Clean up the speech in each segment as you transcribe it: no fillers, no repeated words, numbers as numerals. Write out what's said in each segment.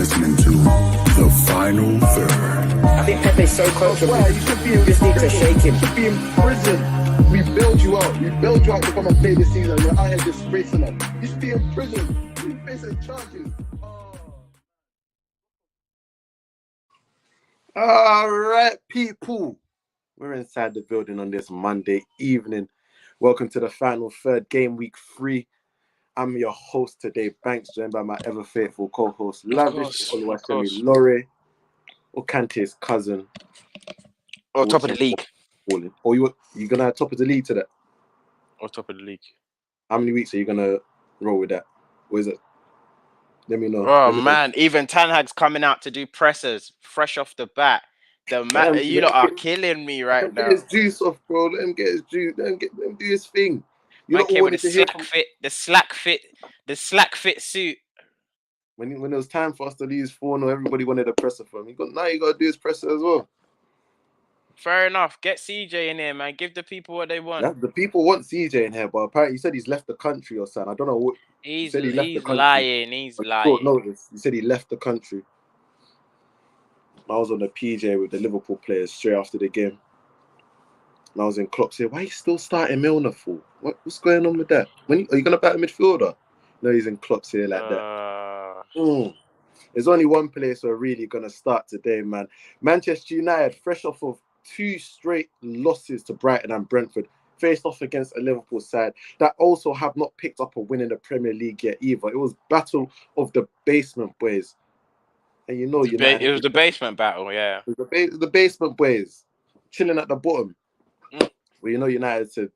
listening to The Final Third. I think Pepe's so comfortable. You just need to shake him. You should be in prison. We bailed you out. We bailed you out to come and play this season. You're out here disgracing us. You should be in prison. You facing charges. All right, people. We're inside the building on this Monday evening. Welcome to the Final Third, game week 3. I'm your host today, Banks, joined by my ever faithful co-host, Lavish, Oluwasemi Lore, Okante's cousin. Or top of the league. Or you're going to top of the league today? Or top of the league. How many weeks are you going to roll with that? What is it? Let me know. Oh, man. Even Ten Hag's coming out to do pressers fresh off the bat. You lot are killing me right now. Let him get his juice off, bro. Let him get his juice. Let him do his thing. You don't want the slack fit suit. When it was time for us to lose 4-0, everybody wanted a presser from him. Now you got to do his presser as well. Fair enough. Get CJ in here, man. Give the people what they want. The people want CJ in here, but apparently he said he's left the country or something. I don't know what. He's lying. He's lying. Notice. He said he left the country. I was on the PJ with the Liverpool players straight after the game. And I was in Klopp's here. Why are you still starting Milner for? What's going on with that? Are you going to bat a midfielder? No, he's in Klopp's here like that. There's only one place we're really going to start today, man. Manchester United, fresh off of 2 straight losses to Brighton and Brentford, faced off against a Liverpool side that also have not picked up a win in the Premier League yet either. It was battle of the basement boys. And you know United. It was the basement battle, yeah. It was the basement boys chilling at the bottom. Well, you know United said,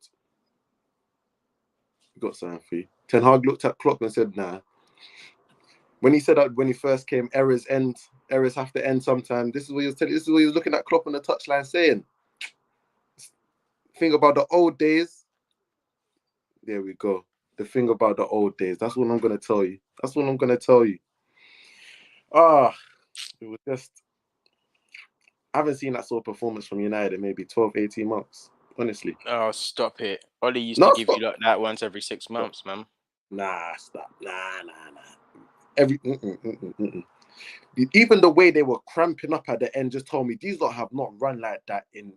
"We got something for you." Ten Hag looked at Klopp and said, "Nah." When he said that when he first came, errors have to end sometime. This is what he was telling. This is what he was looking at Klopp on the touchline saying. Thing about the old days. There we go. The thing about the old days. That's what I'm gonna tell you. It was just. I haven't seen that sort of performance from United in maybe 12, 18 months. Honestly. Oh, stop it. Ollie used to give you like that once every 6 months, man. Nah, stop. Nah. Even the way they were cramping up at the end just told me these lot have not run like that in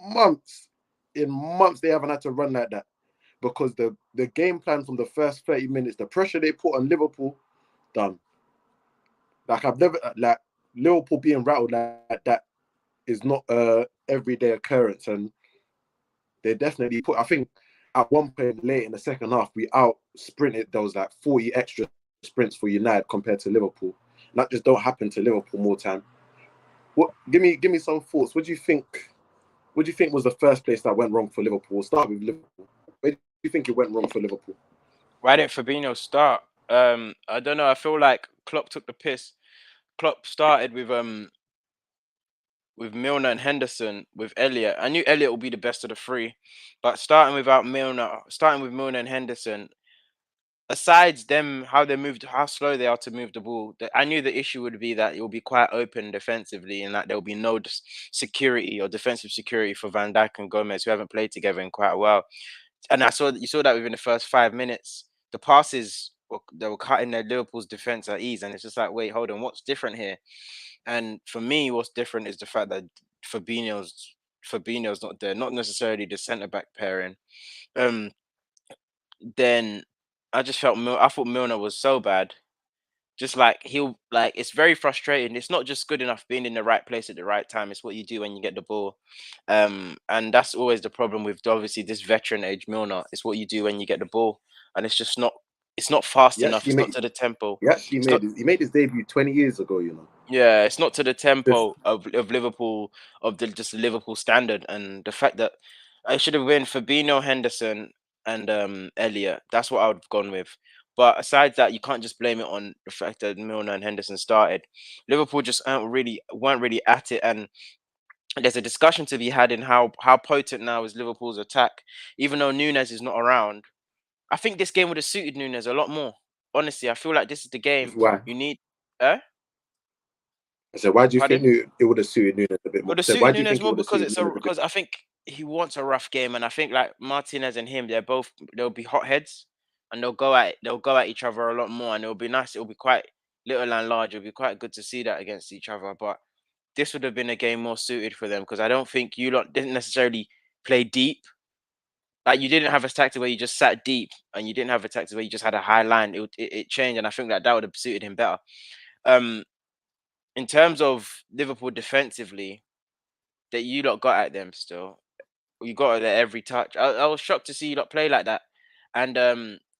months. In months, they haven't had to run like that. Because the game plan from the first 30 minutes, the pressure they put on Liverpool, done. Like I've never Liverpool being rattled like that is not a everyday occurrence, and they definitely put. I think at one point late in the second half, we out sprinted. There was like 40 extra sprints for United compared to Liverpool. And that just don't happen to Liverpool more time. Give me some thoughts. What do you think? What do you think was the first place that went wrong for Liverpool? We'll start with Liverpool. Where do you think it went wrong for Liverpool? Why didn't Fabinho start? I don't know. I feel like Klopp took the piss. Klopp started with Milner and Henderson, with Elliott. I knew Elliott would be the best of the 3, but starting with Milner and Henderson, aside them, how slow they are to move the ball, I knew the issue would be that it will be quite open defensively and that there will be no security or defensive security for Van Dijk and Gomez, who haven't played together in quite a while. And you saw that within the first 5 minutes. The passes, they were cutting their Liverpool's defense at ease, and it's just like, wait, hold on, what's different here? And for me, what's different is the fact that Fabinho's not there, not necessarily the centre back pairing. Then I just felt I thought Milner was so bad. Just like it's very frustrating. It's not just good enough being in the right place at the right time. It's what you do when you get the ball, and that's always the problem with obviously this veteran age Milner. It's what you do when you get the ball, and it's just not. It's not fast enough. It's not to the tempo. He made his debut 20 years ago. You know. Yeah, it's not to the tempo of Liverpool, of the Liverpool standard, and the fact that I should have been Fabinho, Henderson, and Elliott. That's what I would have gone with. But aside that, you can't just blame it on the fact that Milner and Henderson started. Liverpool just weren't really at it, and there's a discussion to be had in how potent now is Liverpool's attack, even though Núñez is not around. I think this game would have suited Núñez a lot more. Honestly, I feel like this is the game you need. I said, why do you think it would have suited Núñez a bit more? Would have suited Núñez more because I think he wants a rough game, and I think like Martinez and him, they'll be hotheads. and they'll go at each other a lot more, and it'll be nice. It'll be quite little and large. It'll be quite good to see that against each other. But this would have been a game more suited for them because I don't think you lot didn't necessarily play deep. Like you didn't have a tactic where you just sat deep, and you didn't have a tactic where you just had a high line. It changed, and I think that would have suited him better. Um, in terms of Liverpool defensively, that you lot got at them still. You got it at every touch. I was shocked to see you lot play like that, and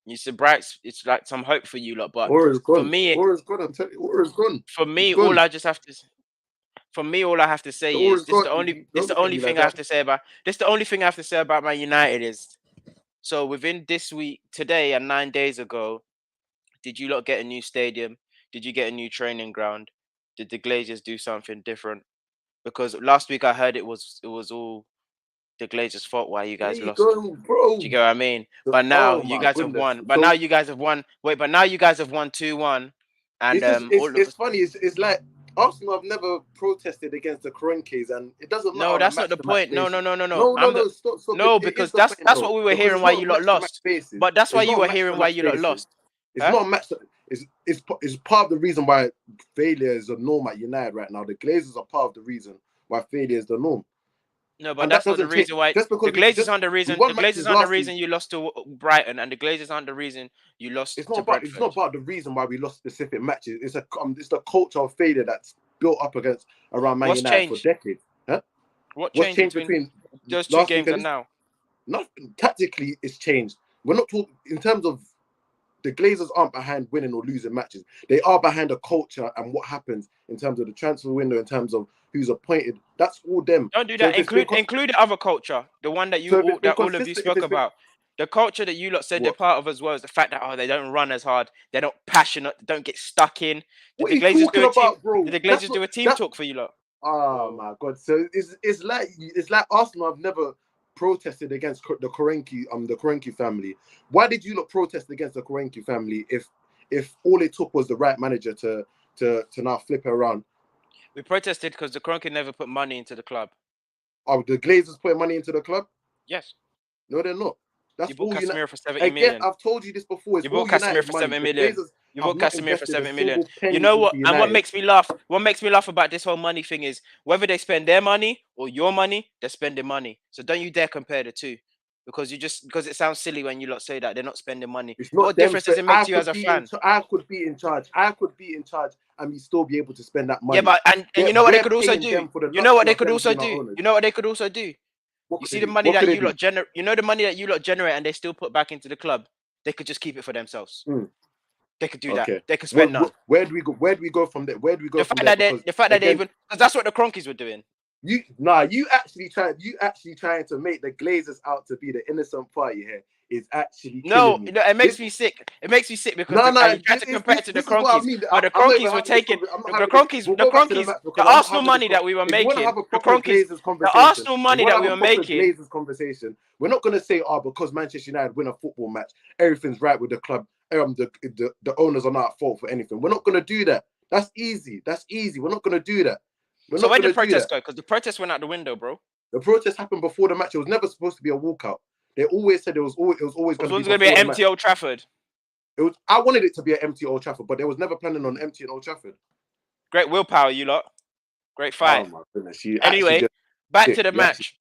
you said bright. It's like some hope for you lot, but Aura's for gone. me, Aura's gone. I'm telling you, Aura's gone. for It's me, all gone. I just have to. For me, all I have to say The is Aura's gone. this Don't the look at only me like thing I have that. to say about this. The only thing I have to say about Man United is so within this week, today and 9 days ago, did you lot get a new stadium? Did you get a new training ground? Did the Glazers do something different? Because last week I heard it was all the Glazers' fault why you There guys you lost. go, bro. Do you get what I mean? But now Oh you my guys have goodness. won. But now So you guys have won. Wait, but now you guys have won 2-1, and it's just all of it's us. funny. It's like Arsenal have never protested against the Kroenkes, and it doesn't matter No, on a that's not match the to match point. No, no, basis. no, no, no. No, stop it. No, It is because the point that's though, what we were because hearing it's why not you a lot match to match lost. basis. But that's why It's you not a were match hearing to why match you lot basis. lost. It's Huh? not a match. It's part of the reason why failure is the norm at United right now. The Glazers are part of the reason why failure is the norm, No, but and that that's not the doesn't change reason why just the because Glazers aren't the we reason. The won Glazers matches aren't the last season. reason you lost to Brighton, and the Glazers aren't the reason you lost to It's Brentford. not about the reason why we lost specific matches. It's the culture of failure that's built up against around Man What's United for changed? decades. Huh? What What's changed changed between between those two last week games and and this? now? Nothing tactically. It's changed. We're not talking in terms of the Glazers aren't behind winning or losing matches. They are behind a culture and what happens in terms of the transfer window, in terms of who's appointed. That's all them. Don't do So that. if it's been Include the other culture, the one that so if it's been all of you consistent, if spoke it's been about. The culture that you lot said they're what? part of as well is the fact that they don't run as hard, they're not passionate, they don't get stuck in. Did What are the you Glazers do talking a team? about, bro? Did the That's Glazers not do a team that. talk for you lot? Oh Whoa. my god! So it's like Arsenal have never protested against the Kroenke family. Why did you not protest against the Kroenke family if all it took was the right manager to now flip it around? We protested because the Kroenke never put money into the club. Are the Glazers putting money into the club? Yes. No, they're not. You That's bought all United. Casemiro for 70 Again, million. I've told you this before. It's You bought all Casemiro United for money. 7 The million. Glazers You have bought not Casemiro for invested a 7 million. single You penny know what? into And what United. makes me laugh? What makes me laugh about this whole money thing is whether they spend their money or your money, they're spending money. So don't you dare compare the two, because it sounds silly when you lot say that they're not spending money. It's What not them. difference does it make to you as a fan? I could be in charge. I could be in charge, and we still be able to spend that Yeah, money. but and you know what they We're could also paying do. them for the You know what luxury they of could them also being our do. owners. You know what they could also do. What You could see they the do? money What could that they you do? lot generate. You know the money that you lot generate, and they still put back into the club. They could just keep it for themselves. Hmm. They could do that. Okay. They could spend none. Where do we go? Where do we go from there? Where do we go from there? Because The fact that they again, even because that's what the Cronkies were doing. you actually trying to make the Glazers out to be the innocent party here is actually No, killing me. it makes me sick. It makes me sick because No, you try to compare it to the this is what I Cronkies, mean. but the I'm not even Cronkies were having this taking conversation. I'm not the having this. Cronkies, We'll go back to the match the because I'm not Arsenal having this. money that we were If you want to making, have a proper Glazers the conversation, Arsenal if you money want that to we have were a proper making. Glazers conversation, we're not going to say, because Manchester United win a football match, everything's right with the club. The owners are not at fault for anything. We're not going to do that. That's easy. We're not going to do that. We're So not where did going the to do protest that. go? Because the protest went out the window, bro. The protest happened before the match. It was never supposed to be a walkout. They always said it was always It was going to be going to be before an the match. empty Old Trafford. I wanted it to be an empty Old Trafford, but they was never planning on emptying Old Trafford. Great willpower, you lot. Great Oh fight. my goodness, you actually Anyway, just back to sick. the You actually match.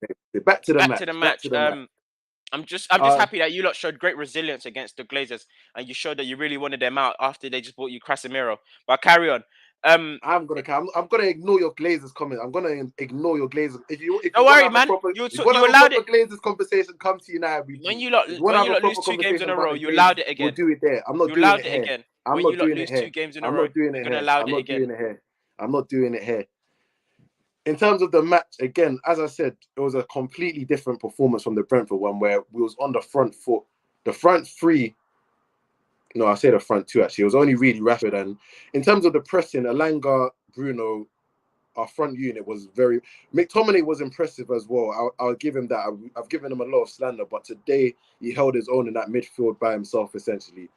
back to the Back to the match. Back match. to the match. I'm just Uh, happy that you lot showed great resilience against the Glazers, and you showed that you really wanted them out after they just bought you Casemiro. But carry on. I'm gonna ignore your Glazers comment. I'm gonna ignore your Glazers. If you Don't want to worry, have a man. proper You allowed it Glazers conversation, come to United. We do. If you want to when have you a lot lose proper 2 games conversation in a about row. the You Glazers, allowed it we'll again. do it there. I'm not You doing allowed it it here. again. I'm When you not lot doing it lose two here. games in a I'm row, not doing you're it gonna here. allow I'm it not again. doing it here. I'm not doing it here. In terms of the match, again, as I said, it was a completely different performance from the Brentford one where we was on the front foot. The front three, no, I say the front two actually. It was only really Rashford. And in terms of the pressing, Alanga, Bruno, our front unit was very. McTominay was impressive as well. I'll give him that. I've given him a lot of slander, but today he held his own in that midfield by himself, essentially.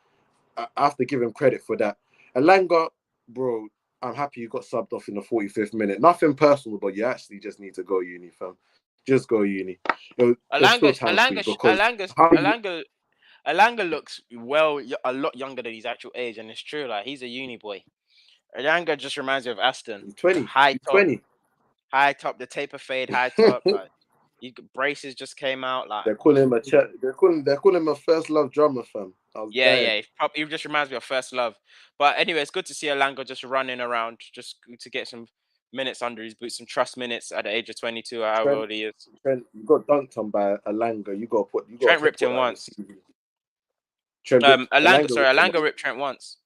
I have to give him credit for that. Alanga, bro, I'm happy you got subbed off in the 45th minute. Nothing personal, but you actually just need to go uni, fam. Just go uni. There's still time for you because how you Alanga looks a lot younger than his actual age, and it's true. Like he's a uni boy. Alanga just reminds me of Aston. He's 20. High He's top, 20. the taper fade, high top. Like braces just came out. Like They're calling him they're calling him a first love drummer, fam. I was dying. yeah. He just reminds me of First Love. But anyway, it's good to see Alanga just running around, just to get some minutes under his boots, some trust minutes at the age of 22, or however Trent, old he is. Trent, you got dunked on by Alanga. Trent ripped put him that on your once. CV. Trent ripped Alanga ripped Trent once.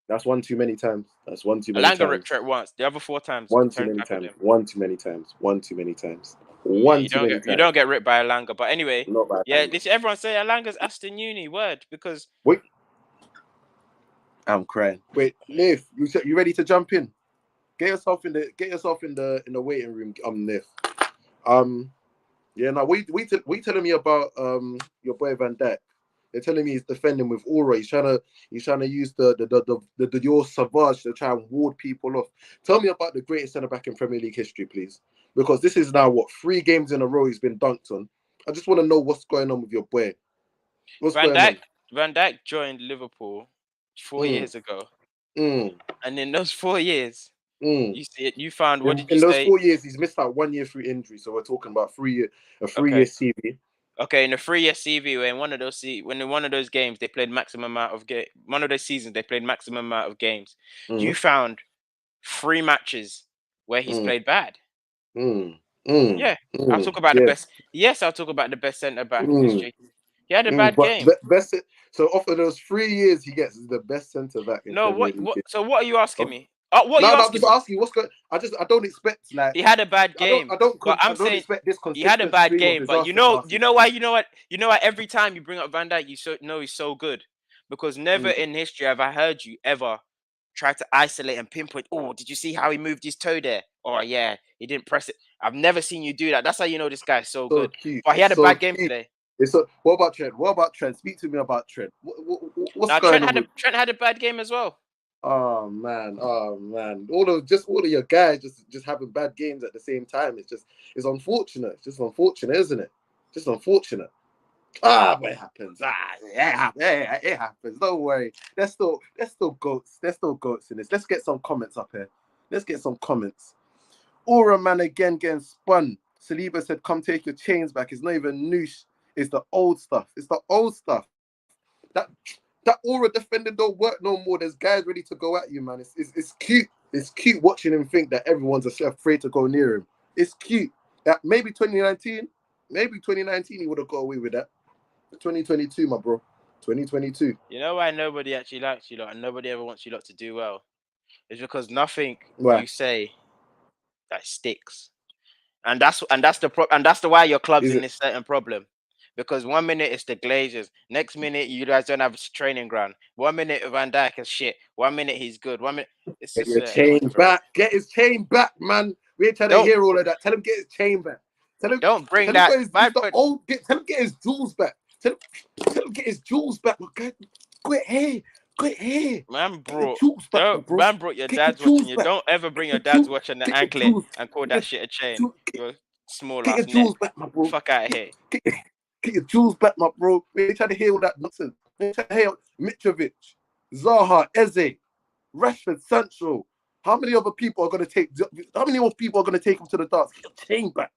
That's one too many times. That's one too many Alanga times. ripped Trent once. The other 4 times, One too Trent many tackled times. him. One too many times. One too many times. Yeah, One too many you times. don't get ripped by Alanga. But anyway, Not by yeah, Alanga. everyone say Alanga's Aston Uni word because Wait. I'm crying. Wait, Nif, you ready to jump in? Get yourself in the waiting room. Nif. Yeah. Now, we telling me about your boy Van Dijk. They're telling me he's defending with aura. He's trying to use the your savage to try and ward people off. Tell me about the greatest centre back in Premier League history, please, because this is now 3 games in a row he's been dunked on. I just want to know what's going on with your boy. What's Van going on? Dijk joined Liverpool 4 years ago, Mm, and in those 4 years, mm. you found what did you In those say? 4 years, he's missed out 1 year through injury. So we're talking about a 3 year Okay, CV. in a 3-year CV, when in one of those games they played maximum amount of one of those seasons they played maximum amount of games. Mm, You found 3 matches where he's mm, played bad. mm, mm, Yeah, I'll talk about the yeah. best. Yes, I'll talk about the best centre back in Mm, history. He had a bad but game. best. So off of those 3 years, he gets the best centre back in No, Premier what League. so what are you asking Of- me? What are you No, I'm asking just me? asking you what's going. I don't expect He had a bad I don't game, I don't but I I'm don't saying expect this he had a consistent bad stream of game. But disaster you passes. know why? Every time you bring up Van Dijk, know he's so good because never Mm. in history have I heard you ever try to isolate and pinpoint. Oh, did you see how he moved his toe there? Oh yeah, he didn't press it. I've never seen you do that. That's how you know this guy's so So good. cute, But he had a so bad game cute. today. What about Trent? What about Trent? Speak to me about Trent. What's Now going on with? Trent had a bad game as well. Oh man, oh man! All of your guys just having bad games at the same time. It's unfortunate. It's just unfortunate, isn't it? Just unfortunate. But it happens. It happens. Don't worry. There's still goats. There's still goats in this. Let's get some comments up here. Let's get some comments. Aura man again getting spun. Saliba said, "Come take your chains back." It's not even noosh. It's the old stuff. It's the old stuff. That that aura defending don't work no more. There's guys ready to go at you, man. It's cute. It's cute watching him think that everyone's afraid to go near him. It's cute. That maybe 2019 he would have got away with that. 2022, my bro. 2022. You know why nobody actually likes you lot and nobody ever wants you lot to do well? It's because nothing Why? you say that sticks. And that's the why your club's Is in it? this certain problem. Because 1 minute it's the Glazers, next minute you guys don't have a training ground. 1 minute Van Dijk is shit. 1 minute he's good. 1 minute it's Get just your chain bro. back. Get his chain back, man. We ain't trying to Don't hear all of that. Tell him get his chain back. Tell him, don't bring tell him that. get My the old. Tell him get his jewels back. Tell him get his jewels back. Okay? Quit here. Quit here. man Get your brought jewels back, my don't bro. man brought your Get your dad's watching jewels you. back. Don't ever bring your Get dad's your, watch on the get your anklet jewels. and call that Get shit a chain. your, Your small get your ass neck. jewels back, my bro. Fuck out of here. Get your jewels back, my bro. We ain't trying to hear all that nonsense. We ain't trying to hear Mitrovic, Zaha, Eze, Rashford, Sancho. How many other people are going to take? How many more people are going to take him to the dance? Get your chain back.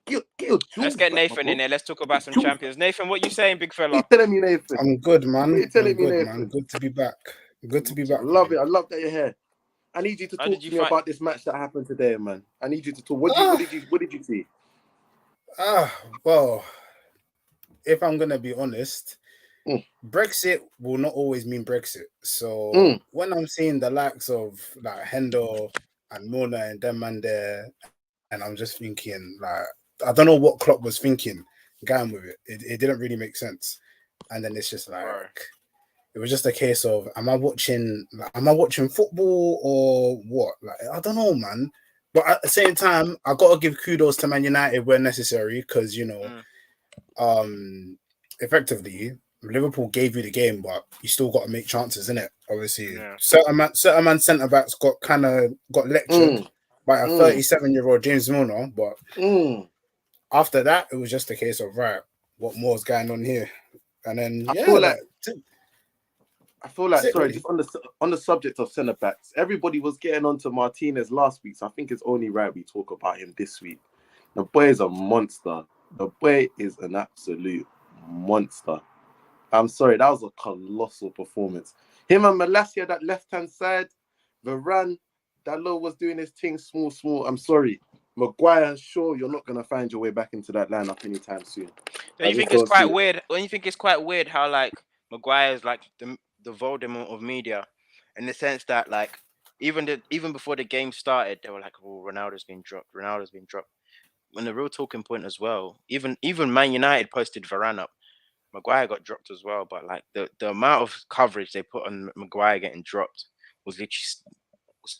Get your Let's jewels get back, my Nathan in bro. there. Let's talk about some Jewels. champions. Nathan, what you saying, big What are you fella? telling me, Nathan? I'm good, What are you man. telling I'm me, good, man. Nathan? Good to be back. Good to be back, I love man. it. I love that you're here. I need you to How talk did you to me find? about this match that happened today, man. I need you to talk. Ah, What did you see? well, if I'm gonna be honest, Mm, Brexit will not always mean Brexit. So mm, when I'm seeing the likes of like Hendo and Mona and them man there, and I'm just thinking like I don't know what Klopp was thinking going with it. It didn't really make sense. And then it's just like Bro. it was just a case of am I watching football or what? Like I don't know, man. But at the same time, I gotta give kudos to Man United where necessary because effectively Liverpool gave you the game, but you still got to make chances, innit? Obviously, Yeah. certain man centre backs got lectured mm, by a mm, 37-year-old James Milner, but mm. after that, it was just a case of right, what more is going on here? And then I yeah, feel like like, sorry, really. just on the subject of centre backs, everybody was getting onto Martinez last week, so I think it's only right we talk about him this week. The boy is a monster. The boy is an absolute monster. I'm sorry, that was a colossal performance. Him and Malacia, that left-hand side, Varane, that low was doing his thing small. I'm sorry. Maguire and Shaw, you're not going to find your way back into that lineup anytime soon. Don't you think it's quite weird? Don't you think it's quite weird how like Maguire is like the Voldemort of media, in the sense that like even before the game started, they were like, "Oh, Ronaldo's been dropped. Ronaldo's been dropped." When the real talking point as well, even Man United posted Varane up. Maguire got dropped as well, but like the amount of coverage they put on Maguire getting dropped was literally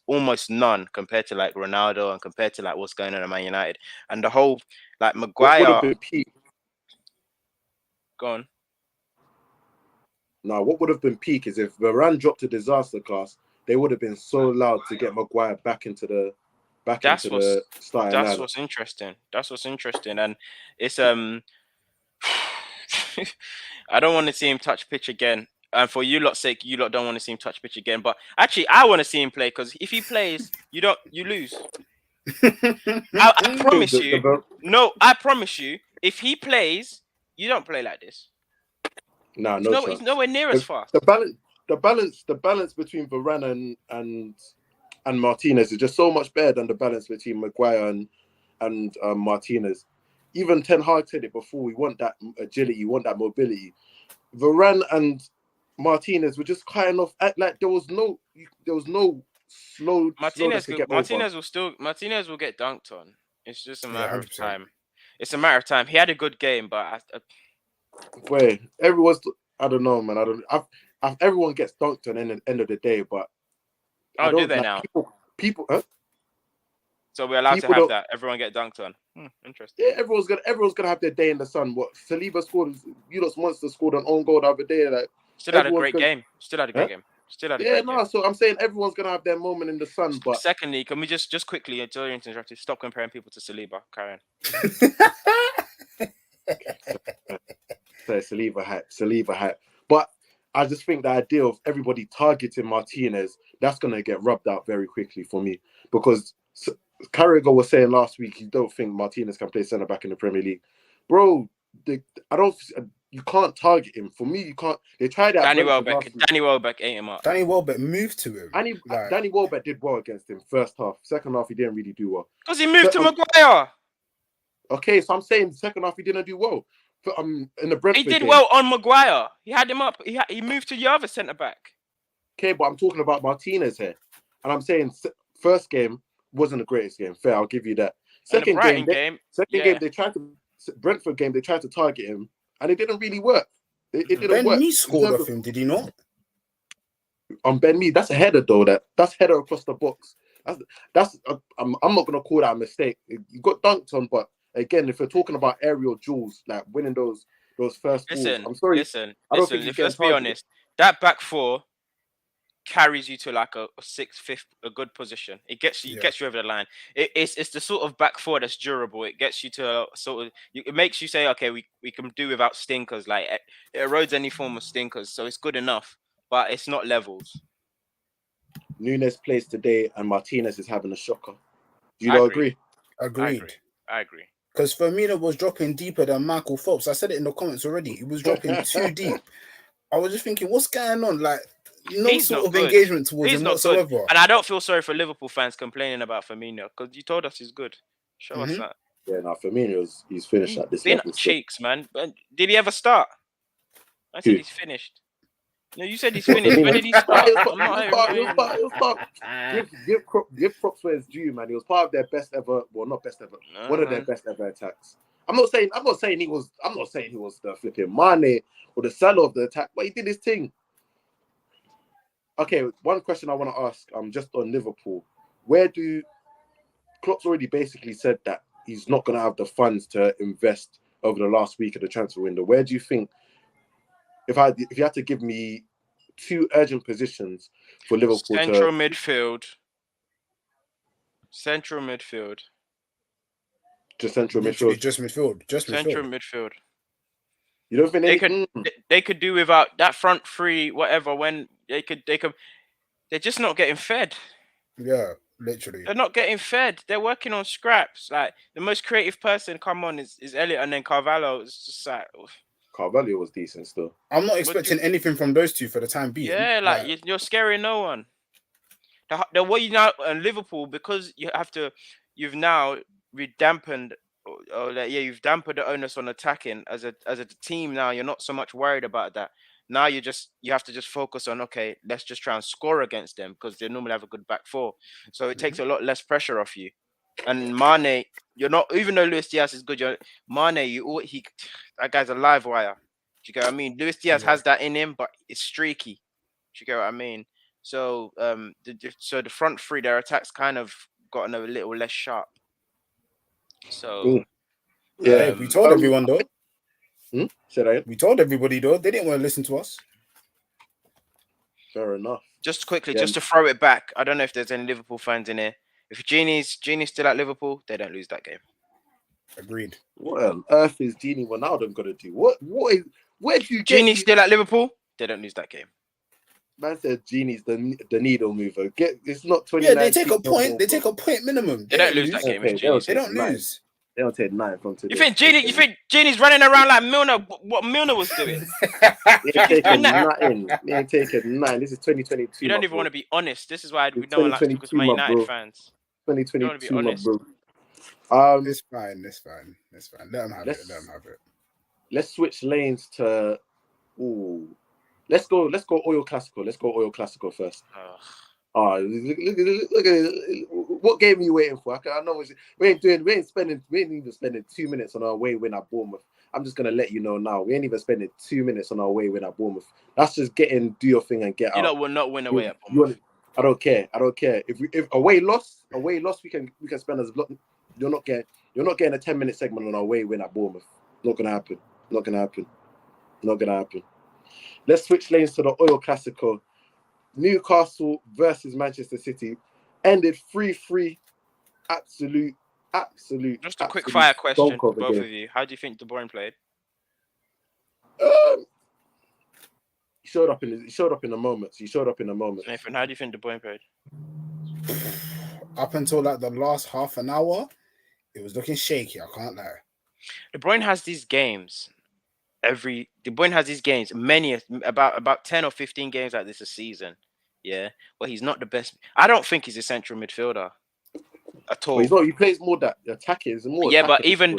almost none compared to like Ronaldo and compared to like what's going on at Man United, and the whole like What would have Maguire been peak? gone. Now, what would have been peak is if Varane dropped a disaster class, they would have been so loud to get Maguire back into the That's what's starting that's lineup. what's interesting. That's what's interesting, and it's I don't want to see him touch pitch again. And for you lot's sake, you lot don't want to see him touch pitch again. But actually, I want to see him play, because if he plays, you lose. I promise you. No, I promise you. If he plays, you don't play like this. Nah, no chance. He's nowhere near as fast. The balance between Varane and Martinez is just so much better than the balance between Maguire and Martinez. Even Ten Hag said it before. We want that agility, we want that mobility. Varane and Martinez were just kind of act like there was no slowness to get Martinez will get dunked on. It's just a matter of 100%. time. It's a matter of time. He had a good game, but where I don't know, man. Everyone gets dunked on in the end of the day, but I don't do they like now? people. Huh? So we're allowed People to have don't- that. Everyone get dunked on. Interesting. Yeah, everyone's gonna have their day in the sun. What Saliba scored? You lot's monster scored an own goal the other day. Like Still had a great game. Still had a great game. So I'm saying everyone's gonna have their moment in the sun. But Secondly, can we just quickly, sorry to interrupt you, stop comparing people to Saliba? Carry on. Saliba hype. But I just think the idea of everybody targeting Martinez, that's gonna get rubbed out very quickly for me, because Carragher was saying last week you don't think Martinez can play centre back in the Premier League, bro. You can't target him. For me, you can't. They tried that. Danny Welbeck ate him up. Danny Welbeck moved to him. Danny Welbeck did well against him first half. Second half, he didn't really do well. Because he moved to Maguire. Okay, so I'm saying second half he didn't do well. In the Brentford He did game. well on Maguire. He had him up. He moved to the other centre back. Okay, but I'm talking about Martinez here, and I'm saying first game wasn't the greatest game. Fair, I'll give you that. Second game, they tried to Brentford game. They tried to target him, and it didn't really work. It didn't work. Ben Mee scored off him, did he not? On Ben Mee, that's a header though. That's header across the box. I'm not gonna call that a mistake. You got dunked on, but again, if we're talking about aerial duels, like winning those first balls, I'm sorry. Listen. Let's be honest. That back four carries you to like a sixth, fifth, a good position. It gets you over the line. It's the sort of back four that's durable. It gets you to it makes you say, okay, we can do without stinkers. Like it erodes any form of stinkers, so it's good enough, but it's not levels. Nunes plays today, and Martinez is having a shocker. Do you not agree? Agreed. I agree. Because Firmino was dropping deeper than Michael Phelps. I said it in the comments already. He was dropping too deep. I was just thinking, what's going on? Like, no sort of engagement towards him whatsoever. Good. And I don't feel sorry for Liverpool fans complaining about Firmino, because you told us he's good. Show us that. Yeah, no, Firmino's finished at this level. Cheeks, man. But did he ever start? I said he's finished. No, you said he's finished. When did he start? Give props where it's due, man. He was part of their best ever. Well, not best ever. One of their best ever attacks. I'm not saying he was the flipping Mane or the Salah of the attack, but he did his thing. Okay, one question I want to ask, just on Liverpool. Klopp's already basically said that he's not going to have the funds to invest over the last week of the transfer window. Where do you think, if you had to give me two urgent positions for Liverpool? Central midfield. Just central midfield. Just midfield. Central midfield. You don't think They could do without that front three, whatever. When they could, they're just not getting fed. Yeah, literally. They're not getting fed. They're working on scraps. Like the most creative person, come on, is Elliot, and then Carvalho. It's just like, Carvalho was decent still. I'm not what expecting anything from those two for the time being. yeah, like you're scaring no one. The way you now and Liverpool, because you've now redampened, or like, yeah, you've dampened the onus on attacking as a team. Now you're not so much worried about that. Now you have to just focus on, okay, let's just try and score against them because they normally have a good back four, so it takes a lot less pressure off you. And Mane, you're not, even though Luis Diaz is good, Mane, that guy's a live wire. Do you get what I mean? Luis Diaz has that in him, but it's streaky. Do you get what I mean? So the front three, their attacks kind of gotten a little less sharp. So yeah, we told everyone though. We told everybody though. They didn't want to listen to us. Fair enough. Just quickly, just to throw it back, I don't know if there's any Liverpool fans in here. If Genie's still at Liverpool, they don't lose that game. Agreed. What on earth is Genie Ronaldo gonna do? Where do you get Genie's still at Liverpool? They don't lose that game. Man said Genie's the needle mover. It's not 20. Yeah, they take a point. They take a point minimum. They don't lose that game. They don't lose. They don't take 9 from today. You think Genie's running around like Milner? What Milner was doing? They ain't taking 9. They ain't taking 9. This is 2022. You don't even want to be honest. This is why we don't like to because we're United fans. 2022, my bro. It's fine. Let them have it. Let's switch lanes to. Let's go Oil Classico first. Look at it. What game are you waiting for? I know we ain't even spending 2 minutes on our away win at Bournemouth. I'm just gonna let you know now. We ain't even spending 2 minutes on our away win at Bournemouth. That's just do your thing and get out. You know, we'll not win away at Bournemouth. I don't care. If away loss, we can spend as long. You're not getting a 10-minute segment on our away win at Bournemouth. Not gonna happen. Let's switch lanes to the Oil Classico. Newcastle versus Manchester City ended 3-3. Absolute. Just a quick fire question for both of you. How do you think De Bruyne played? He showed up in the moments. Nathan, how do you think De Bruyne played? Up until like the last half an hour, it was looking shaky. I can't lie. De Bruyne has these games. Many about 10 or 15 games like this a season. Yeah, well, he's not the best. I don't think he's a central midfielder at all. Well, he's not. He plays more that attacking. More. Yeah, but even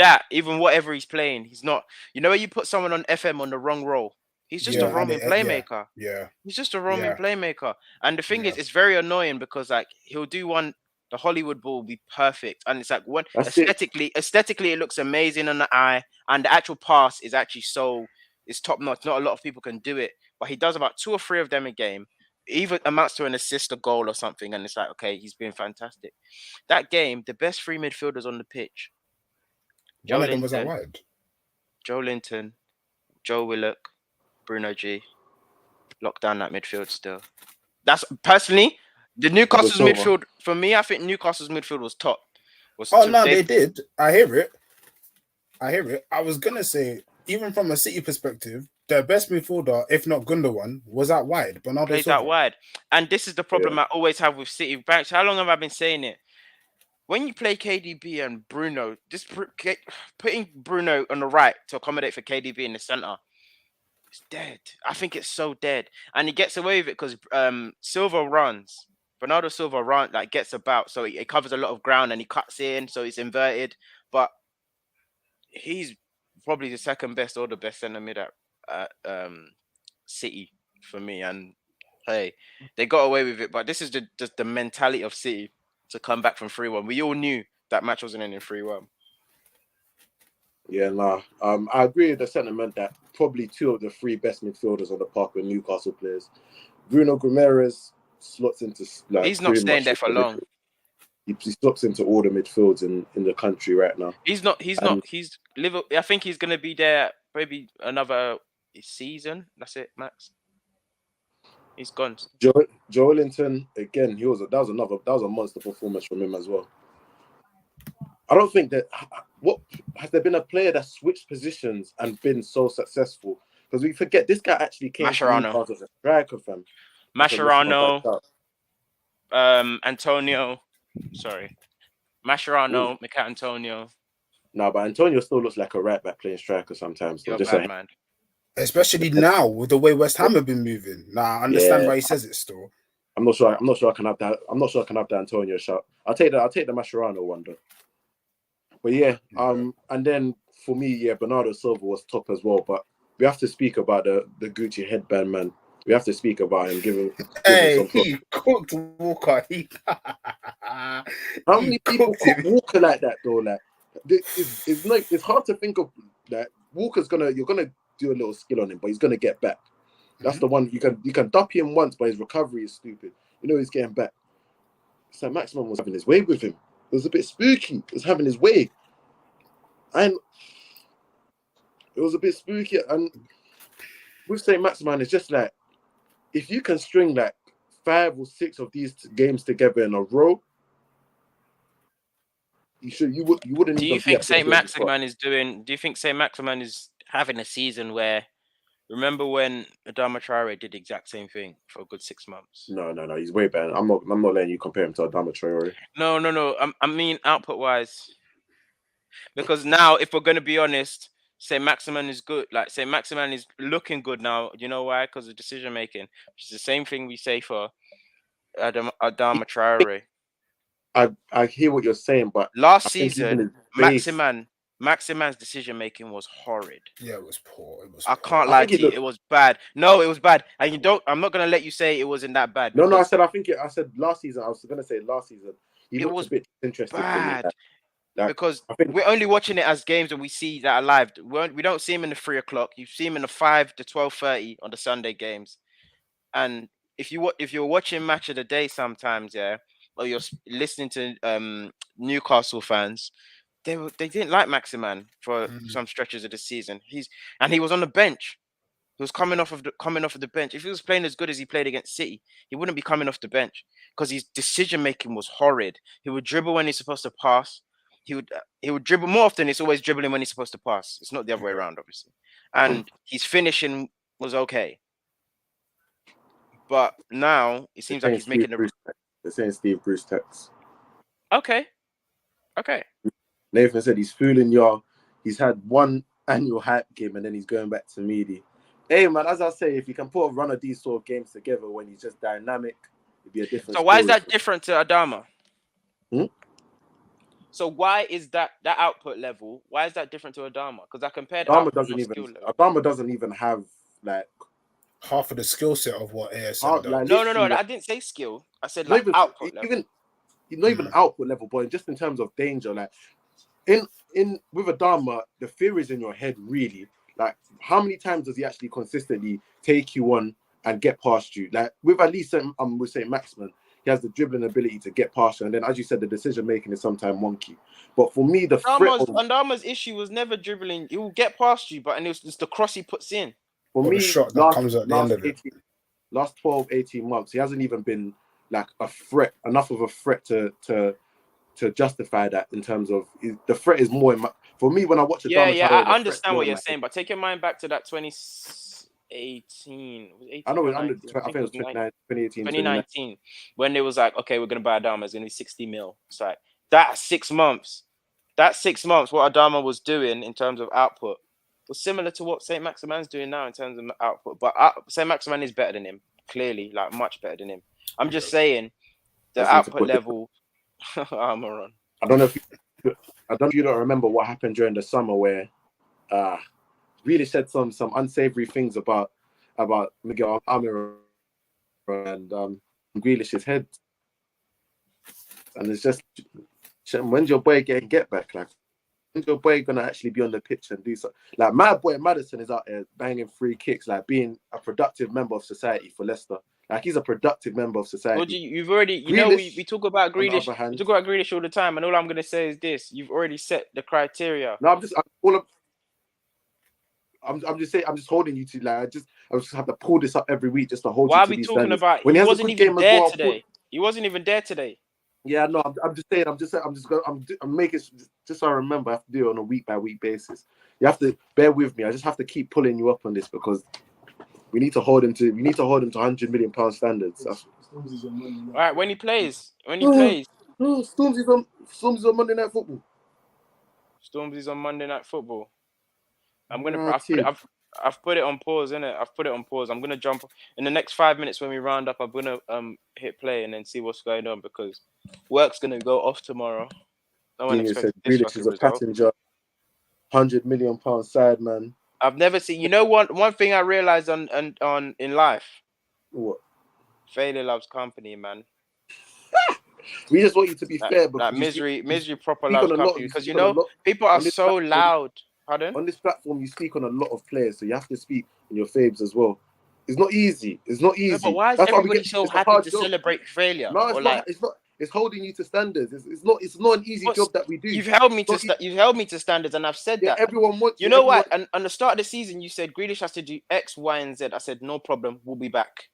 whatever he's playing, he's not. You know, when you put someone on FM on the wrong role, he's just a roaming playmaker. Yeah, he's just a roaming playmaker. And the thing is, it's very annoying because like he'll do one. The Hollywood ball will be perfect, and it's like aesthetically, it looks amazing on the eye, and the actual pass is actually it's top notch. Not a lot of people can do it, but he does about 2 or 3 of them a game. Even amounts to an assist, a goal, or something, and it's like, okay, he's been fantastic. That game, the best 3 midfielders on the pitch. One of them was out wide. Joe Linton, Joe Willock, Bruno G. Locked down that midfield still. That's personally. The Newcastle's midfield, for me, I think Newcastle's midfield was top. They did. I hear it. I was going to say, even from a City perspective, their best midfielder, if not Gundogan, was out wide. Bernardo plays Silva. out wide. And this is the problem I always have with City. Banks, how long have I been saying it? When you play KDB and Bruno, just putting Bruno on the right to accommodate for KDB in the centre, it's dead. I think it's so dead. And he gets away with it because Silva runs. Bernardo Silva gets about, so it covers a lot of ground and he cuts in, so it's inverted. But he's probably the second best or the best centre mid at City for me. And hey, they got away with it. But this is just the mentality of City to come back from 3-1. We all knew that match wasn't ending 3-1. Yeah, nah. I agree with the sentiment that probably 2 of the 3 best midfielders on the park were Newcastle players. Bruno Guimaraes slots into he's not staying there for long. He slots into all the midfields in the country right now. He's Liverpool. I think he's gonna be there maybe another season. That's it, Max. He's gone. Joe Linton again. That was a monster performance from him as well. I don't think that has there been a player that switched positions and been so successful? Because we forget this guy actually came to Mascherano. Newcastle as a striker, fam. Mascherano, Antonio. Sorry. Mascherano, Mikel Antonio. No, but Antonio still looks like a right back playing striker sometimes. So You're just bad, man. Especially now with the way West Ham have been moving. Nah, I understand why he says it still. I'm not sure I can have that. I'm not sure I can have the Antonio shot. I'll take the Mascherano one though. But and then for me, Bernardo Silva was top as well. But we have to speak about the Gucci headband man. We have to speak about him. Give him some He cooked Walker. How many people cook Walker like that though? Like it's hard to think of that. Walker's you're gonna do a little skill on him, but he's gonna get back. That's the one you can dup him once, but his recovery is stupid. You know he's getting back. So Maximin was having his way with him. It was a bit spooky. It was having his way, and it was a bit spooky. And with Saint Maximin, it's just like if you can string like 5 or 6 of these games together in a row, you wouldn't. Do you think Saint Maximin is doing? Do you think Saint Maximin is having a season where? Remember when Adama Traore did the exact same thing for a good 6 months? No. He's way better. I'm not letting you compare him to Adama Traore. No. I mean output wise, because now if we're gonna be honest, Saint Maximin is good. Like Saint Maximin is looking good now. You know why? Because of decision making. Which is the same thing we say for Adama Traore. I hear what you're saying, but last season, Maximan's decision making was horrid. Yeah, it was poor. I can't lie to you. It was bad. No, it was bad. And I'm not gonna let you say it wasn't that bad. No. I said last season. I was gonna say last season. It was a bit interesting bad. For me. Like, because we're only watching it as games that we see that are live. We don't see him in the 3 o'clock. You see him in the 5 to 12:30 on the Sunday games. And if you're watching Match of the Day sometimes, or you're listening to Newcastle fans, they didn't like Maximin for some stretches of the season. He was on the bench. He was coming off of the bench. If he was playing as good as he played against City, he wouldn't be coming off the bench because his decision making was horrid. He would dribble when he's supposed to pass. He would dribble more often. It's always dribbling when he's supposed to pass. It's not the other way around, obviously. And his finishing was okay. But now it seems like he's making They're saying Steve Bruce text. Okay. Nathan said he's fooling y'all. He's had one annual hype game and then he's going back to media. Hey man, as I say, if you can put a run of these sort of games together when he's just dynamic, it'd be a different. So why is that different to Adama? So why is that output level? Why is that different to Adama? Because I compared Adama doesn't even have like half of the skill set of what ASM does. No. I didn't say skill. I said like output level. Not even output level, but just in terms of danger, like in with Adama, the fear is in your head really. Like how many times does he actually consistently take you on and get past you? Like with at least we'll say Maximin, he has the dribbling ability to get past you, and then as you said, the decision making is sometimes wonky. But for me, Adama's issue was never dribbling. He will get past you, but it's the cross he puts in. For me, the shot that comes at the end of it. Last 12, 18 months, he hasn't even been like enough of a threat to justify that in terms of the threat is more for me when I watch it. I understand what you're saying, but take your mind back to that 2018. I know. I think it was 2018, 2019, when it was like, okay, we're gonna buy Adama. It's gonna be 60 mil. It's like that 6 months. That 6 months, what Adama was doing in terms of output was similar to what Saint Maximin's doing now in terms of output. But Saint Maximin is better than him, clearly, like much better than him. I'm just saying the output level. I'm on. I don't know if you don't remember what happened during the summer where really said some unsavory things about Miguel Almiron and Grealish's head, and it's just when's your boy getting get back? Like when's your boy gonna actually be on the pitch and do something? Like my boy Maddison is out there banging free kicks, like being a productive member of society for Leicester. Like he's a productive member of society. Well, you've already, we talk about Grealish. We talk about Grealish all the time, and all I'm gonna say is this: you've already set the criteria. No, I'm just saying. I'm just holding you to like. I just have to pull this up every week just to hold. Why you are we talking about? He wasn't even there today. He wasn't even there today. Yeah, no, I'm just saying. I'm making just so I remember. I have to do it on a week by week basis. You have to bear with me. I just have to keep pulling you up on this because we need to hold him to 100 million pound standards. That's, All right, when he plays, oh, Stormzy's on Monday Night Football. Stormzy's on Monday Night Football. Rotted. I've put it on pause, innit? I've put it on pause. I'm gonna jump in the next 5 minutes when we round up. I'm gonna hit play and then see what's going on because work's gonna go off tomorrow. No one Genius said expected this Grealish is fucking a result. passenger, 100 million pound side man. I've never seen. You know one thing I realized on in life. What? Failure loves company, man. We just want you to be fair Like because misery proper speak loves on a lot. company You because speak on a lot people are on this so platform. loud. Pardon? On this platform, you speak on a lot of players, so you have to speak on your faves as well. It's not easy. It's not No, but easy. why is That's why we everybody get. so It's a happy hard to job. celebrate failure? No, Or it's not. like, It's not. It's holding you to standards. It's not. It's not an easy what's, job that we do. you've held me It's not you've held me to standards, and I've said yeah, that. everyone wants. You Yeah, know everyone. what? And on the start of the season, you said Grealish has to do X, Y, and Z. I said no problem. We'll be back.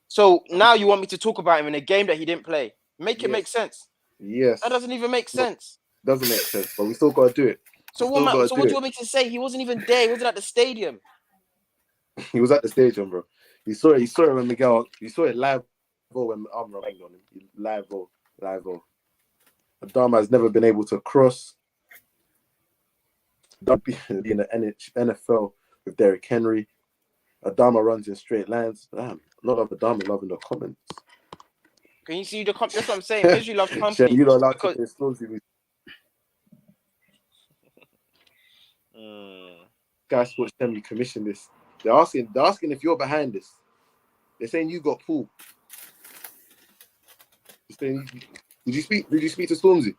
So now you want me to talk about him in a game that he didn't play? Make it make Yes. sense. Yes. That doesn't even make No, sense. doesn't make sense, but we still got to do it. So Still got so to what do do you it. want me to say? He wasn't even there. He wasn't at the stadium. He was at the stadium, bro. He saw it. He saw it when Miguel. He saw it live when Amra banged on him. Live. Adama has never been able to cross. Don't be in the NFL with Derrick Henry. Adama runs in straight lines. Damn, a lot of Adama love in the comments. Can you see the that's what I'm saying? Misery loves Shem, company. you don't allowed to Because play Stormzy. Sky Sports Shem, you commissioned this. They're asking if you're behind this. They're saying you got pulled. Did you speak to Stormzy?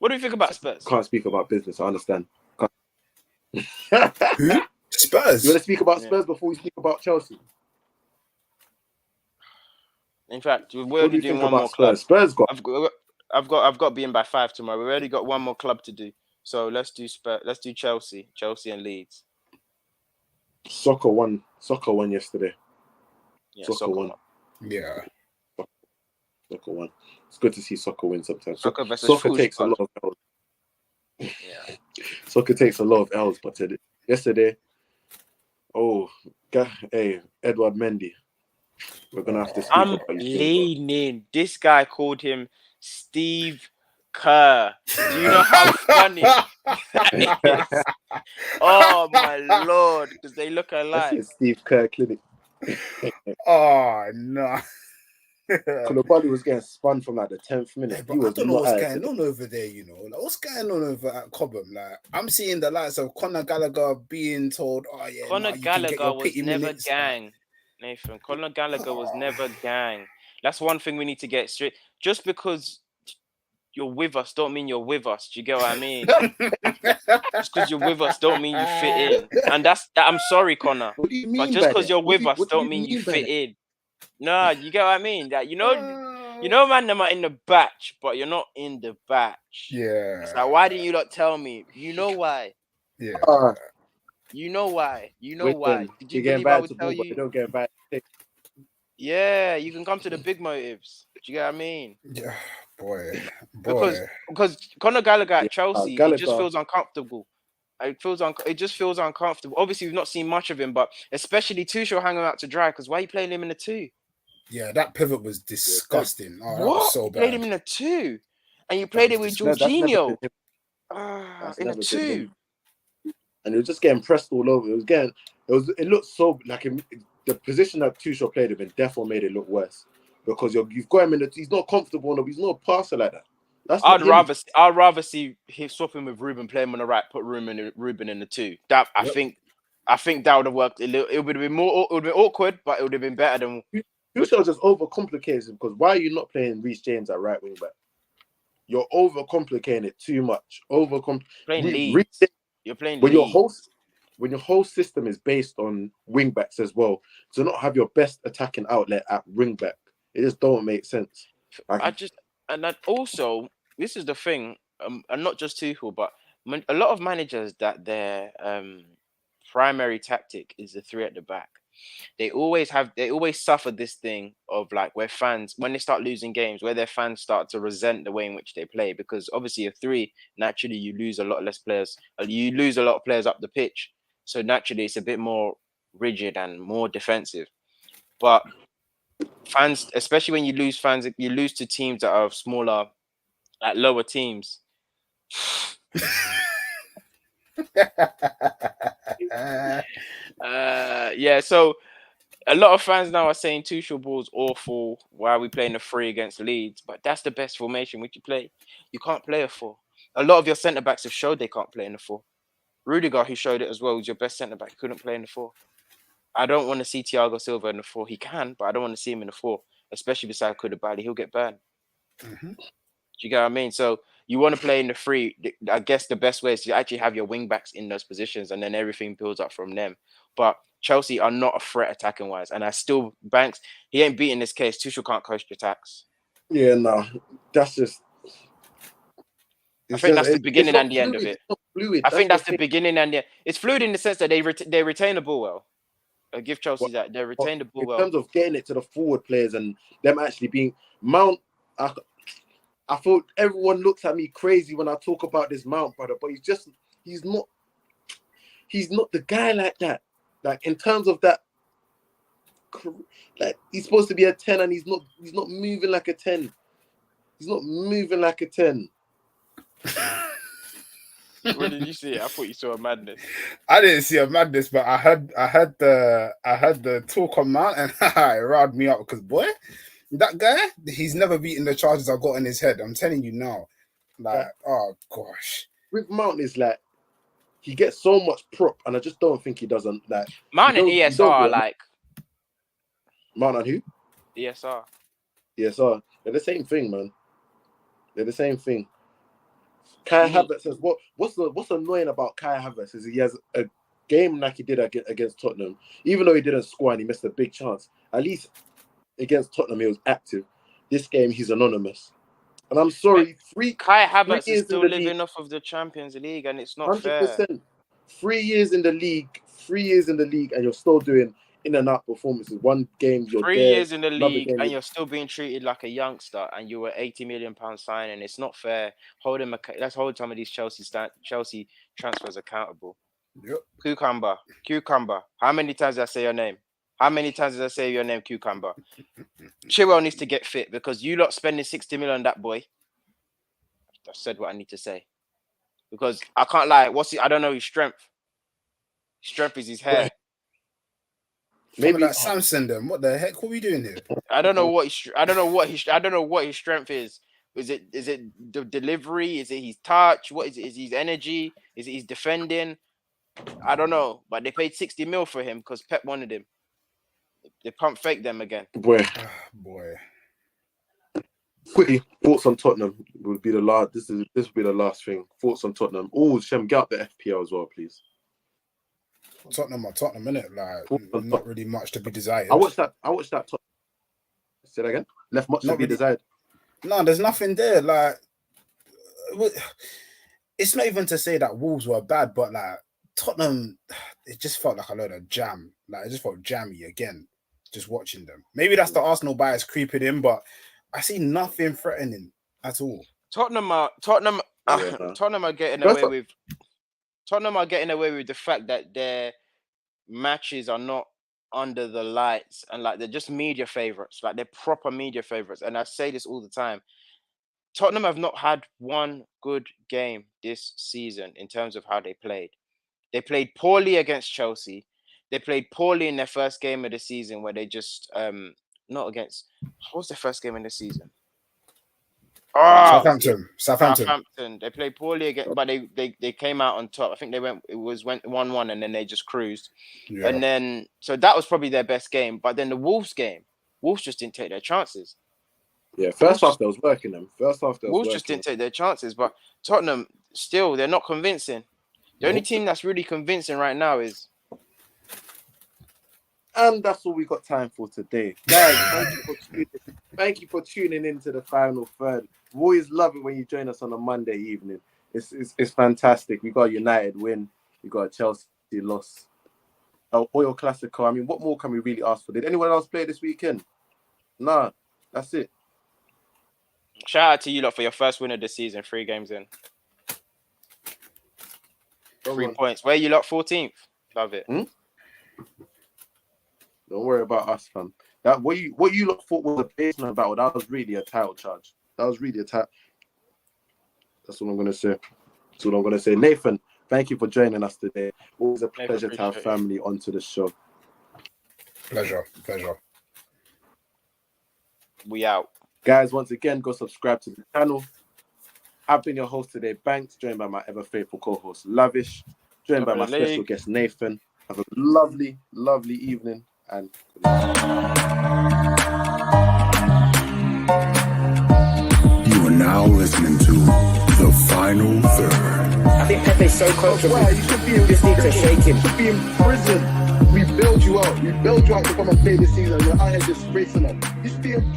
what do you think about Spurs? Can't speak about business. I understand. Who? Spurs. You want to speak about Spurs before we speak about Chelsea? In fact, we're What do already you doing think one about more club. Spurs? Spurs got. I've got to be in by 5 tomorrow. We've already got one more club to do. So let's do Chelsea and Leeds. Soccer won yesterday. Yeah, Soccer won. Yeah. Soccer won. It's good to see soccer win sometimes. Soccer versus Soccer football. takes a lot of L's. Yeah. Soccer takes a lot of L's, but yesterday, hey, Edward Mendy. We're gonna have to speak I'm about you soon, bro. leaning. This guy called him Steve Kerr. Do you know how funny that is? Oh my lord, because they look That's alike. it, Steve Kerr clinic. Oh no. Koulibaly was getting spun from like the 10th minute. Hey, but He I was don't know not what's out going today. on over there, you know. Like, what's going on over at Cobham? Like, I'm seeing the likes of Conor Gallagher being told, "Oh yeah, Conor you can get Gallagher your was pity never minutes." gang. Nathan, Conor Gallagher was never gang. That's one thing we need to get straight. Just because you're with us don't mean you're with us. Do you get what I mean? Just because you're with us don't mean you fit in. And I'm sorry, Connor. What do you But mean just by because that? you're with us What do don't you mean you mean by fit that? in. No, you get what I mean? That you know, man, them are in the batch, but you're not in the batch. Yeah. It's like, why didn't you not tell me? You know why? Yeah. You know why? You know Wait, why? Did you you get believe I invited would to tell ball, but you you? don't get invited. Yeah, you can come to the big motives. Do you get what I mean? Yeah. Boy. Because Conor Gallagher at Yeah, Chelsea, it just Gallagher. feels uncomfortable. It just feels uncomfortable. Obviously, we've not seen much of him, but especially Tuchel hanging out to dry. Because why are you playing him in the 2? Yeah, that pivot was disgusting. Oh, that was What? so You played bad. him in a 2, and you That played was it with That's never been Jorginho him. That's in a never been 2. him. And it was just getting pressed all over. It looked so like the position that Tuchel played him in definitely made it look worse because you've got him he's not comfortable enough. He's not a passer like that. That's not him. I'd rather see him swapping with Ruben, play him on the right, put Ruben in the 2. That I think that would have worked. It would have been more. It would have been awkward, but it would have been better than. Tuchel just overcomplicates it because why are you not playing Reece James at right wing back? You're overcomplicating it too much. Playing Leeds. Reece James, You're playing when Leeds. when your whole system is based on wing backs as well, to not have your best attacking outlet at wing back, it just don't make sense. Also, this is the thing, and not just Tuchel, but a lot of managers that their primary tactic is the 3 at the back. they always suffer this thing of like where fans, when they start losing games, where their fans start to resent the way in which they play, because obviously a 3, naturally you lose a lot less players, you lose a lot of players up the pitch, so naturally it's a bit more rigid and more defensive. But fans, especially when you lose fans, you lose to teams that are smaller, like lower teams. Yeah, so a lot of fans now are saying Tuchel ball's awful. Why are we playing a 3 against Leeds? But that's the best formation which you play. You can't play a 4. A lot of your centre backs have showed they can't play in the 4. Rudiger, who showed it as well, was your best centre back, couldn't play in the 4. I don't want to see Thiago Silva in the 4. He can, but I don't want to see him in the 4, especially beside Koulibaly. He'll get burned. Mhm. Do you get what I mean? So you want to play in the 3. I guess the best way is to actually have your wing backs in those positions, and then everything builds up from them. But Chelsea are not a threat attacking wise, and I still Banks. He ain't beating this case. Tuchel can't coach the attacks. Yeah, no, that's just. I It's think just. that's the It's beginning not and the end of fluid. it. It's not fluid. I That's think the that's the thing. beginning and the. It's fluid in the sense that they retain the ball well. I give Chelsea that they But retain the ball in well. terms of getting it to the forward players and them actually being Mount, I thought everyone looks at me crazy when I talk about this Mount brother, but he's not the guy like that. Like in terms of that, like he's supposed to be a 10 and he's not moving like a 10. He's not moving like a 10. When did you see it? I thought you saw a madness. I didn't see a madness, but I heard the talk on Mount, and it riled me up because boy, that guy, he's never beaten the charges I got in his head. I'm telling you now. Like, oh gosh. With Mount is like he gets so much prop, and I just don't think he doesn't like Mount and you don't ESR are get like Mount and who? ESR. ESR. They're the same thing, man. They're the same thing. Kai Havertz says what's annoying about Kai Havertz is he has a game like he did against Tottenham, even though he didn't score and he missed a big chance. At least against Tottenham he was active. This game he's anonymous, and I'm sorry, Kai Havertz is years in still the living league, off of the Champions League, and it's not fair. 100%. 3 years in the league, 3 years in the league, and you're still doing in and out performances. One game you're 3 there, years in the another league, game and you're still being treated like a youngster, and you were £80 million signing. It's not fair. Let's hold some of these Chelsea transfers accountable. Yep. Cucumber. How many times did I say your name? How many times did I say your name, Cucumber? Chilwell needs to get fit because you lot spending 60 million on that boy. I've said what I need to say. Because I can't lie. I don't know his strength. His strength is his hair. Maybe that Samson then. What the heck? What are we doing here? I don't know what his strength is. Is it the delivery? Is it his touch? What is it? Is it his energy? Is it his defending? I don't know. But they paid 60 mil for him because Pep wanted him. They pump fake them again. boy. Boy. Quickly, thoughts on Tottenham would be the last. This will be the last thing. Thoughts on Tottenham. Oh, Shem, get out the FPL as well, please. Tottenham, innit? Like, not really much to be desired. I watched that. Say that again. Left much to be desired. No, there's nothing there. Like, it's not even to say that Wolves were bad, but like Tottenham, it just felt like a load of jam. Like, it just felt jammy again. Just watching them. Maybe that's the Arsenal bias creeping in, but I see nothing threatening at all. Tottenham are getting away with. Tottenham are getting away with the fact that their matches are not under the lights and like they're just media favorites, like they're proper media favorites. And I say this all the time. Tottenham have not had one good game this season in terms of how they played. They played poorly against Chelsea. They played poorly in their first game of the season where they just not against. What was their first game in the season? Southampton. They played poorly again, but they came out on top. I think went 1-1 and then they just cruised. Yeah. And then so that was probably their best game. But then the Wolves game, Wolves just didn't take their chances. Yeah, first half they was working them. Wolves just didn't take their chances. But Tottenham still they're not convincing. The only team that's really convincing right now is. And that's all we got time for today. Guys, thank you for tuning into the final third. We always love it when you join us on a Monday evening. It's fantastic. We got a United win. We got a Chelsea loss. Oil Classico. I mean, what more can we really ask for? Did anyone else play this weekend? Nah, that's it. Shout out to you lot for your first win of the season. 3 games in. Come 3 on. points. Where you lot? 14th. Love it. Don't worry about us, fam. That what you lot thought was a basement battle. That was really a title charge. That was really a title. That's what I'm gonna say. That's what I'm gonna say. Nathan, thank you for joining us today. Always a pleasure to have family onto the show. Pleasure. We out. Guys, once again, go subscribe to the channel. I've been your host today, Banks, joined by my ever faithful co-host, Lavish, joined by my special guest, Nathan. Have a lovely, lovely evening, and good night. You are now listening to The Final Third. I think Pepe's so comfortable. Why? You should be in Just need to prison. shake him. You should be in prison. We bailed you out. We bailed you out to come and play this season. You're out here disgracing us. You should be in